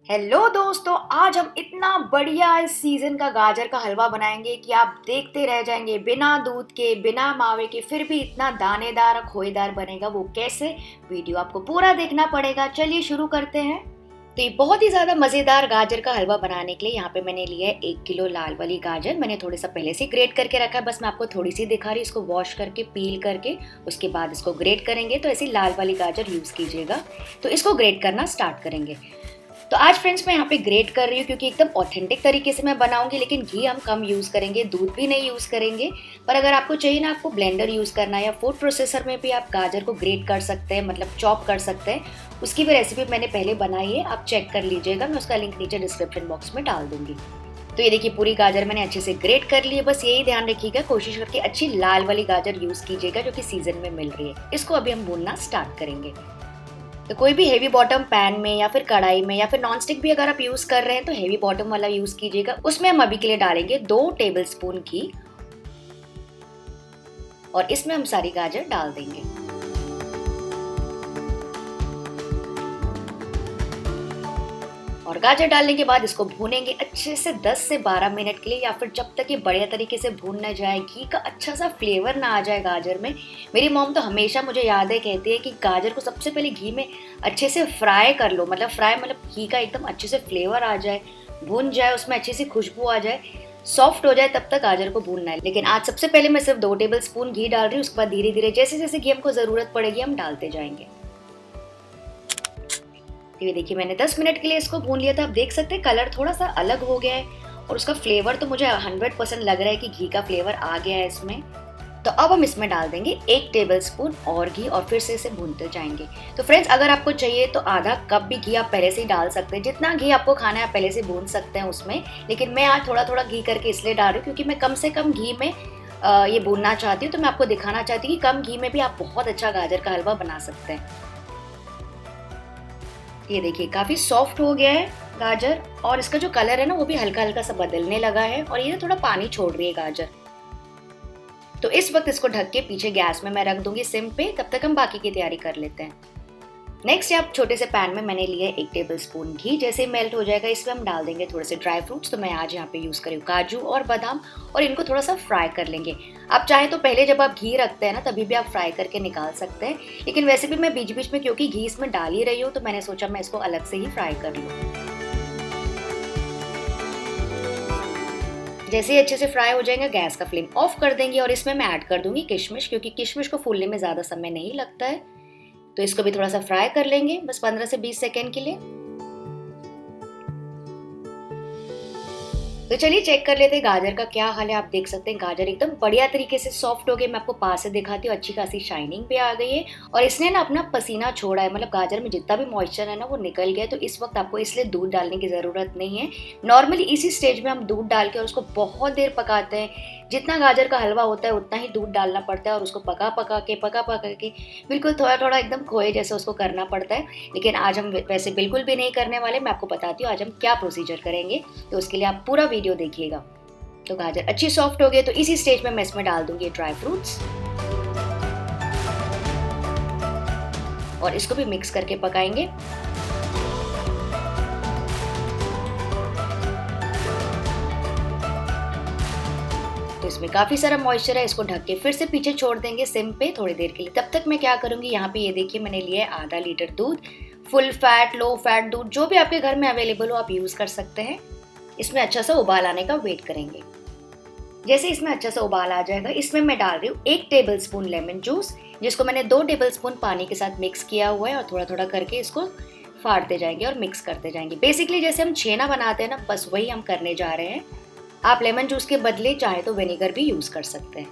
Hello दोस्तों, आज हम इतना बढ़िया इस सीजन का गाजर का हलवा बनाएंगे कि आप देखते रह जाएंगे। बिना दूध के, बिना मावे के, फिर भी इतना दानेदार और खोएदार बनेगा। वो कैसे? वीडियो आपको पूरा देखना पड़ेगा। चलिए शुरू करते हैं। तो ये बहुत ही ज़्यादा मज़ेदार गाजर का हलवा बनाने के लिए यहाँ पे मैंने लिया है 1 किलो लाल वाली गाजर। मैंने थोड़ा सा पहले से ग्रेट करके रखा है, बस मैं आपको थोड़ी सी दिखा रही हूँ। इसको वॉश करके, पील करके, उसके बाद इसको ग्रेट करेंगे। तो ऐसी लाल वाली गाजर यूज़ कीजिएगा। तो इसको ग्रेट करना स्टार्ट करेंगे। तो आज फ्रेंड्स मैं यहाँ पे ग्रेट कर रही हूँ क्योंकि एकदम ऑथेंटिक तरीके से मैं बनाऊंगी, लेकिन घी हम कम यूज़ करेंगे, दूध भी नहीं यूज़ करेंगे। पर अगर आपको चाहिए ना, आपको ब्लेंडर यूज़ करना है या फूड प्रोसेसर में भी आप गाजर को ग्रेट कर सकते हैं, मतलब चॉप कर सकते हैं। उसकी भी रेसिपी मैंने पहले बनाई है, आप चेक कर लीजिएगा। मैं उसका लिंक नीचे डिस्क्रिप्शन बॉक्स में डाल दूंगी। तो ये देखिए, पूरी गाजर मैंने अच्छे से ग्रेट कर ली है। बस यही ध्यान रखिएगा, कोशिश करके अच्छी लाल वाली गाजर यूज़ कीजिएगा जो कि सीजन में मिल रही है। इसको अभी हम भूनना स्टार्ट करेंगे। तो कोई भी हेवी बॉटम पैन में या फिर कढ़ाई में या फिर नॉन स्टिक भी अगर आप यूज़ कर रहे हैं तो हेवी बॉटम वाला यूज़ कीजिएगा। उसमें हम अभी के लिए डालेंगे 2 टेबल स्पून घी और इसमें हम सारी गाजर डाल देंगे। और गाजर डालने के बाद इसको भूनेंगे अच्छे से 10 से 12 मिनट के लिए, या फिर जब तक ये बढ़िया तरीके से भून ना जाए, घी का अच्छा सा फ्लेवर ना आ जाए गाजर में। मेरी मॉम तो हमेशा, मुझे याद है, कहती है कि गाजर को सबसे पहले घी में अच्छे से फ्राई कर लो। मतलब फ्राई मतलब घी का एकदम अच्छे से फ्लेवर आ जाए, भून जाए, उसमें अच्छी सी खुशबू आ जाए, सॉफ्ट हो जाए, तब तक गाजर को भूनना है। लेकिन आज सबसे पहले मैं सिर्फ 2 टेबल स्पून घी डाल रही हूँ। उसके बाद धीरे धीरे जैसे जैसे घी हमको ज़रूरत पड़ेगी हम डालते जाएंगे। तो ये देखिए, मैंने 10 मिनट के लिए इसको भून लिया था। आप देख सकते हैं कलर थोड़ा सा अलग हो गया है और उसका फ्लेवर तो मुझे 100% लग रहा है कि घी का फ्लेवर आ गया है इसमें। तो अब हम इसमें डाल देंगे 1 टेबल स्पून और घी और फिर से इसे भूनते जाएंगे। तो फ्रेंड्स, अगर आपको चाहिए तो आधा कप भी घी आप पहले से ही डाल सकते हैं। जितना घी आपको खाना है आप पहले से भून सकते हैं उसमें। लेकिन मैं आज थोड़ा थोड़ा घी करके इसलिए डाल रही हूँ क्योंकि मैं कम से कम घी में ये भूनना चाहती हूँ। तो मैं आपको दिखाना चाहती हूँ कि कम घी में भी आप बहुत अच्छा गाजर का हलवा बना सकते हैं। ये देखिए, काफ़ी सॉफ्ट हो गया है गाजर और इसका जो कलर है ना वो भी हल्का हल्का सा बदलने लगा है और ये थोड़ा पानी छोड़ रही है गाजर। तो इस वक्त इसको ढक के पीछे गैस में मैं रख दूंगी सिम पे। तब तक हम बाकी की तैयारी कर लेते हैं। नेक्स्ट, आप छोटे से पैन में मैंने लिया है 1 टेबल स्पून घी। जैसे ही मेल्ट हो जाएगा इसमें हम डाल देंगे थोड़े से ड्राई फ्रूट्स। तो मैं आज यहाँ पे यूज़ करी हूँ काजू और बादाम, और इनको थोड़ा सा फ्राई कर लेंगे। आप चाहें तो पहले जब आप घी रखते हैं ना तभी भी आप फ्राई करके निकाल सकते हैं, लेकिन वैसे भी मैं बीच बीच में क्योंकि घी इसमें डाल ही रही हूँ तो मैंने सोचा मैं इसको अलग से ही फ्राई कर लूँ। जैसे ही अच्छे से फ्राई हो जाएंगे गैस का फ्लेम ऑफ कर देंगे और इसमें मैं ऐड कर दूंगी किशमिश, क्योंकि किशमिश को फूलने में ज़्यादा समय नहीं लगता है। तो इसको भी थोड़ा सा फ्राई कर लेंगे, बस 15 से 20 सेकेंड के लिए। तो चलिए चेक कर लेते हैं गाजर का क्या हाल है। आप देख सकते हैं गाजर एकदम बढ़िया तरीके से सॉफ्ट हो गई। मैं आपको पास से दिखाती हूँ, अच्छी खासी शाइनिंग पे आ गई है और इसने ना अपना पसीना छोड़ा है। मतलब गाजर में जितना भी मॉइस्चर है ना वो निकल गया है। तो इस वक्त आपको इसलिए दूध डालने की ज़रूरत नहीं है। नॉर्मली इसी स्टेज में हम दूध डाल के और उसको बहुत देर पकाते हैं। जितना गाजर का हलवा होता है उतना ही दूध डालना पड़ता है और उसको पका पका के बिल्कुल थोड़ा थोड़ा एकदम खोए जैसे उसको करना पड़ता है। लेकिन आज हम वैसे बिल्कुल भी नहीं करने वाले। मैं आपको बताती हूँ आज हम क्या प्रोसीजर करेंगे, तो उसके लिए आप पूरा वीडियो देखिएगा। तो गाजर अच्छी सॉफ्ट हो गई, तो इसी स्टेज में मैं इसमें डाल दूंगी ड्राई फ्रूट्स और इसको भी मिक्स करके पकाएंगे। तो इसमें काफ़ी सारा मॉइस्चर है, इसको ढक के फिर से पीछे छोड़ देंगे सिम पे थोड़ी देर के लिए। तब तक मैं क्या करूँगी, यहाँ पे ये देखिए मैंने लिया है आधा लीटर दूध। फुल फैट, लो फैट दूध जो भी आपके घर में अवेलेबल हो आप यूज़ कर सकते हैं। इसमें अच्छा सा उबाल आने का वेट करेंगे। जैसे इसमें अच्छा सा उबाल आ जाएगा इसमें मैं डाल रही हूँ 1 टेबल स्पून लेमन जूस, जिसको मैंने 2 टेबल स्पून पानी के साथ मिक्स किया हुआ है और थोड़ा थोड़ा करके इसको फाड़ते जाएंगे और मिक्स करते जाएंगे। बेसिकली जैसे हम छेना बनाते हैं ना, बस वही हम करने जा रहे हैं। आप लेमन जूस के बदले चाहे तो विनेगर भी यूज़ कर सकते हैं।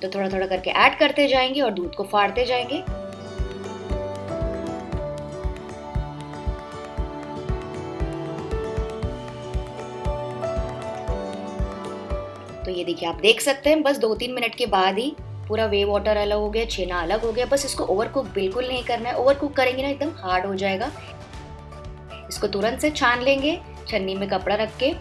तो थोड़ा थोड़ा करके ऐड करते जाएंगे और दूध को फाड़ते जाएंगे। तो ये देखिए, आप देख सकते हैं बस 2-3 मिनट के बाद ही पूरा वे वाटर अलग हो गया, छेना अलग हो गया। बस इसको ओवर कुक बिल्कुल नहीं करना है। ओवर कुक करेंगे ना एकदम हार्ड हो जाएगा। इसको तुरंत से छान लेंगे छन्नी में कपड़ा रख के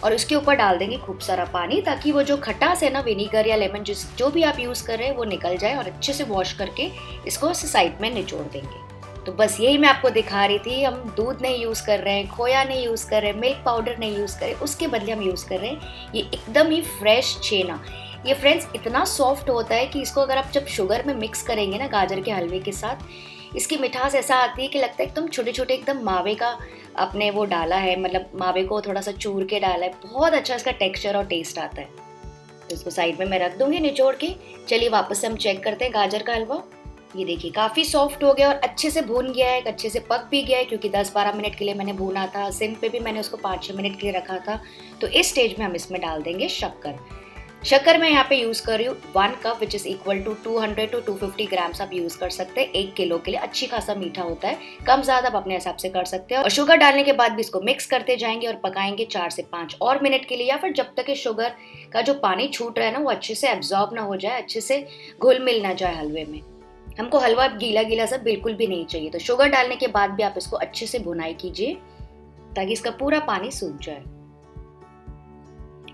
और इसके ऊपर डाल देंगे खूब सारा पानी, ताकि वो जो खटास है ना, विनीगर या लेमन जूस जो भी आप यूज़ कर रहे हैं वो निकल जाए। और अच्छे से वॉश करके इसको साइड में निचोड़ देंगे। तो बस यही मैं आपको दिखा रही थी, हम दूध नहीं यूज़ कर रहे हैं, खोया नहीं यूज़ कर रहे हैं, मिल्क पाउडर नहीं यूज़ कर रहे हैं, उसके बदले हम यूज़ कर रहे हैं ये एकदम ही फ्रेश छेना। ये फ्रेंड्स इतना सॉफ्ट होता है कि इसको अगर आप जब शुगर में मिक्स करेंगे ना गाजर के हलवे के साथ, इसकी मिठास ऐसा आती है कि लगता है एकदम छोटे-छोटे एकदम मावे का आपने वो डाला है, मतलब मावे को थोड़ा-सा चूर के डाला है, बहुत अच्छा इसका टेक्सचर और टेस्ट आता है। तो इसको साइड में मैं रख दूँगी निचोड़ के। चलिए वापस से हम चेक करते हैं गाजर का हलवा। ये देखिए काफ़ी सॉफ्ट हो गया और अच्छे से भून गया है, अच्छे से पक भी गया है, क्योंकि 10-12 मिनट के लिए मैंने भूना था। सिम पे भी मैंने उसको 5-6 मिनट के लिए रखा था। तो इस स्टेज में हम इसमें डाल देंगे शक्कर। शक्कर मैं यहाँ पे यूज़ कर रही हूँ 1 cup which is equal to 200 to 250 grams आप यूज़ कर सकते हैं 1 किलो के लिए। अच्छी खासा मीठा होता है, कम ज़्यादा आप अपने हिसाब से कर सकते हैं। और शुगर डालने के बाद भी इसको मिक्स करते जाएंगे और पकाएंगे 4 से 5 और मिनट के लिए, या फिर जब तक कि शुगर का जो पानी छूट रहा है ना वो अच्छे से एब्जॉर्ब ना हो जाए, अच्छे से घुल मिल ना जाए हलवे में। हमको हलवा गीला गीला सा बिल्कुल भी नहीं चाहिए। तो शुगर डालने के बाद भी आप इसको अच्छे से भुनाई कीजिए ताकि इसका पूरा पानी सूख जाए।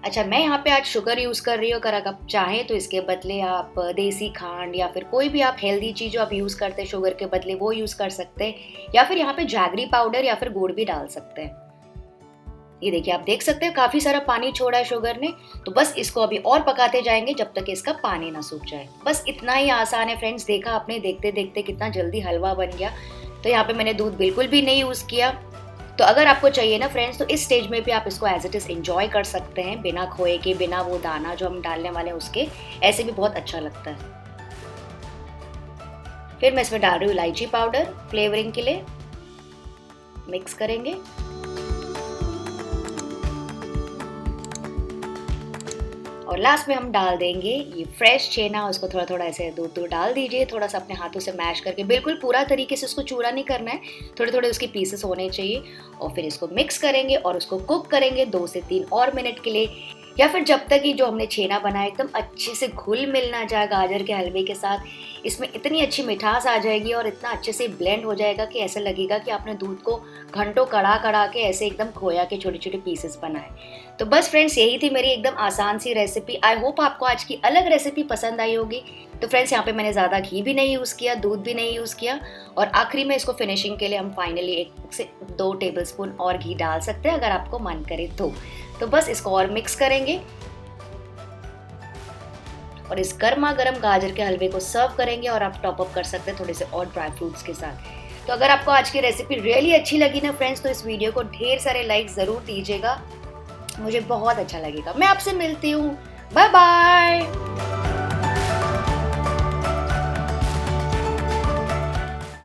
अच्छा, मैं यहाँ पे आज शुगर यूज़ कर रही हूँ, अगर आप चाहें तो इसके बदले आप देसी खांड या फिर कोई भी आप हेल्दी चीज़ जो आप यूज़ करते हैं शुगर के बदले वो यूज़ कर सकते हैं, या फिर यहाँ पे जैगरी पाउडर या फिर गुड़ भी डाल सकते हैं। ये देखिए आप देख सकते हैं काफ़ी सारा पानी छोड़ा है शुगर ने। तो बस इसको अभी और पकाते जाएंगे जब तक इसका पानी ना सूख जाए। बस इतना ही आसान है फ्रेंड्स। देखा आपने देखते देखते कितना जल्दी हलवा बन गया। तो यहाँ पे मैंने दूध बिल्कुल भी नहीं यूज़ किया। तो अगर आपको चाहिए ना फ्रेंड्स तो इस स्टेज में भी आप इसको एज इट इज़ एंजॉय कर सकते हैं, बिना खोए के, बिना वो दाना जो हम डालने वाले हैं उसके, ऐसे भी बहुत अच्छा लगता है। फिर मैं इसमें डाल रही हूँ इलायची पाउडर फ्लेवरिंग के लिए। मिक्स करेंगे और लास्ट में हम डाल देंगे ये फ्रेश छेना। उसको थोड़ा थोड़ा ऐसे दूर दूर डाल दीजिए, थोड़ा सा अपने हाथों से मैश करके। बिल्कुल पूरा तरीके से उसको चूरा नहीं करना है, थोड़े थोड़े उसके पीसेस होने चाहिए। और फिर इसको मिक्स करेंगे और उसको कुक करेंगे 2 से 3 और मिनट के लिए, या फिर जब तक ये जो हमने छेना बनाया एकदम अच्छे से घुल मिल ना जाए गाजर के हलवे के साथ। इसमें इतनी अच्छी मिठास आ जाएगी और इतना अच्छे से ब्लेंड हो जाएगा कि ऐसा लगेगा कि आपने दूध को घंटों कड़ा कड़ा के ऐसे एकदम खोया के छोटे छोटे पीसेस बनाए। तो बस फ्रेंड्स यही थी मेरी एकदम आसान सी रेसिपी। आई होप आपको आज की अलग रेसिपी पसंद आई होगी। तो फ्रेंड्स यहाँ पे मैंने ज़्यादा घी भी नहीं यूज़ किया, दूध भी नहीं यूज़ किया, और आखिरी में इसको फिनिशिंग के लिए हम फाइनली 1 से 2 टेबलस्पून और घी डाल सकते हैं अगर आपको मन करे तो बस इसको और मिक्स करेंगे और इस गर्मा गर्म गाजर के हलवे को सर्व करेंगे। और आप टॉप अप कर सकते हैं थोड़े से और ड्राई फ्रूट्स के साथ। तो अगर आपको आज की रेसिपी रियली अच्छी लगी ना फ्रेंड्स, तो इस वीडियो को ढेर सारे लाइक ज़रूर दीजिएगा, मुझे बहुत अच्छा लगेगा। मैं आपसे मिलती हूँ, बाय बाय।